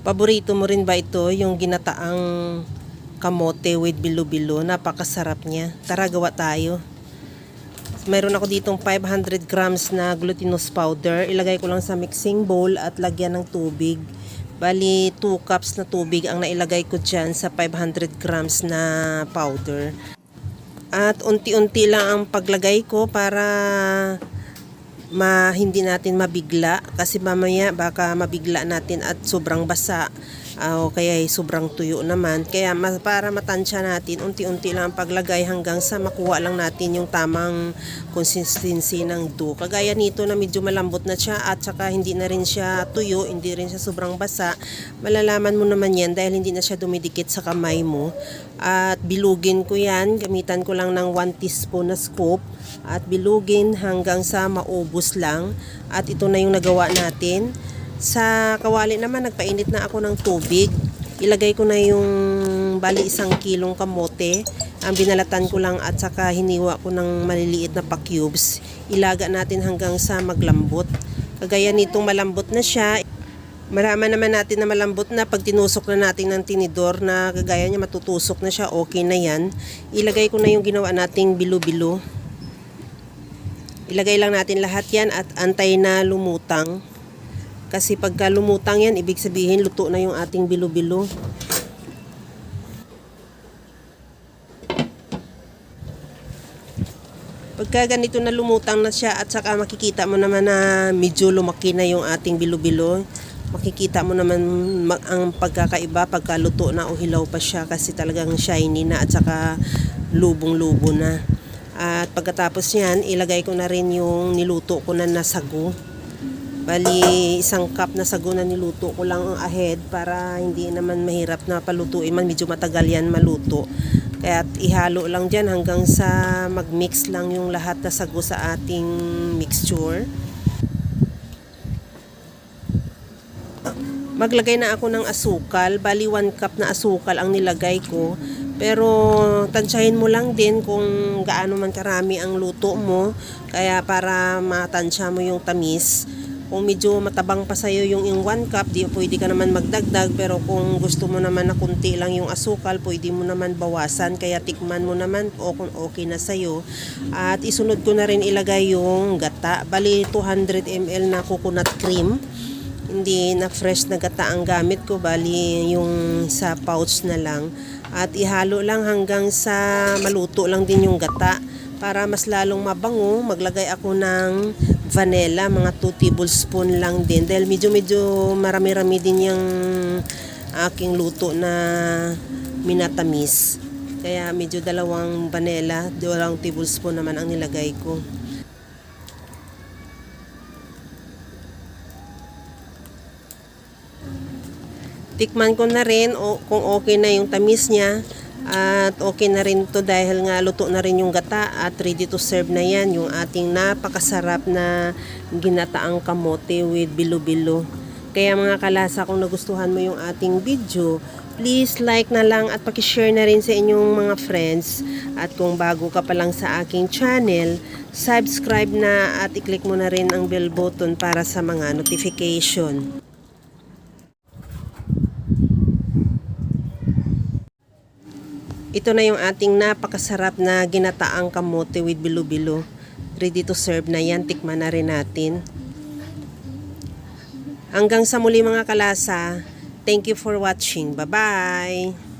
Paborito mo rin ba ito, yung ginataang kamote with bilo-bilo? Napakasarap niya. Tara, gawa tayo. Mayroon ako ditong 500 grams na glutinous powder. Ilagay ko lang sa mixing bowl at lagyan ng tubig. Bali, 2 cups na tubig ang nailagay ko dyan sa 500 grams na powder. At unti-unti lang ang paglagay ko para hindi natin mabigla, kasi mamaya baka mabigla natin at sobrang basa o kaya sobrang tuyo naman. Kaya para matansya natin, unti-unti lang ang paglagay hanggang sa makuha lang natin yung tamang consistency ng dough. Kagaya nito na medyo malambot na siya at saka hindi na rin siya tuyo, hindi rin siya sobrang basa. Malalaman mo naman yan dahil hindi na siya dumidikit sa kamay mo. At bilugin ko yan, gamitan ko lang ng 1 teaspoon na scoop at bilugin hanggang sa maubos lang. At ito na yung nagawa natin. Sa kawali naman, nagpainit na ako ng tubig. Ilagay ko na yung bali 1 kilong kamote. Ang binalatan ko lang at saka hiniwa ko ng maliliit na pa-cubes. Ilaga natin hanggang sa maglambot. Kagaya nitong malambot na siya. Marama naman natin na malambot na pag tinusok na natin ng tinidor na kagaya niya matutusok na siya, okay na yan. Ilagay ko na yung ginawa nating bilo-bilo. Ilagay lang natin lahat yan at antay na lumutang. Kasi pagka lumutang yan, ibig sabihin luto na yung ating bilo-bilo. Pagka ganito na lumutang na siya at saka makikita mo naman na medyo lumaki na yung ating bilo-bilo. Makikita mo naman ang pagkakaiba pagka luto na o hilaw pa siya, kasi talagang shiny na at saka lubong-lubo na. At pagkatapos yan, ilagay ko na rin yung niluto ko na sago. Bali, 1 cup na sago na niluto ko lang ahead para hindi naman mahirap na palutuin man. Medyo matagal yan maluto. Kaya ihalo lang dyan hanggang sa mag-mix lang yung lahat na sago sa ating mixture. Maglagay na ako ng asukal. Bali, 1 cup na asukal ang nilagay ko. Pero tansyahin mo lang din kung gaano man karami ang luto mo. Kaya para matansya mo yung tamis. Kung medyo matabang pa sa'yo yung 1 cup, pwede ka naman magdagdag. Pero kung gusto mo naman na kunti lang yung asukal, pwede mo naman bawasan. Kaya tikman mo naman kung okay na sa'yo. At isunod ko na rin ilagay yung gata. Bali, 200 ml na coconut cream. Hindi na fresh na gata ang gamit ko. Bali, yung sa pouch na lang. At ihalo lang hanggang sa maluto lang din yung gata. Para mas lalong mabango, maglagay ako ng vanilla, mga 2 tablespoon lang din. Dahil medyo marami-rami din yung aking luto na minatamis. Kaya medyo 2 vanilla, 2 tablespoon naman ang nilagay ko. Tikman ko na rin kung okay na yung tamis niya. At okay na rin to dahil nga luto na rin yung gata at ready to serve na yan. Yung ating napakasarap na ginataang kamote with bilo-bilo. Kaya mga kalasa, kung nagustuhan mo yung ating video, please like na lang at pakishare na rin sa inyong mga friends. At kung bago ka pa lang sa aking channel, subscribe na at i-click mo na rin ang bell button para sa mga notification. Ito na yung ating napakasarap na ginataang kamote with bilo-bilo. Ready to serve na yan. Tikman na rin natin. Hanggang sa muli mga kalasa. Thank you for watching. Bye-bye!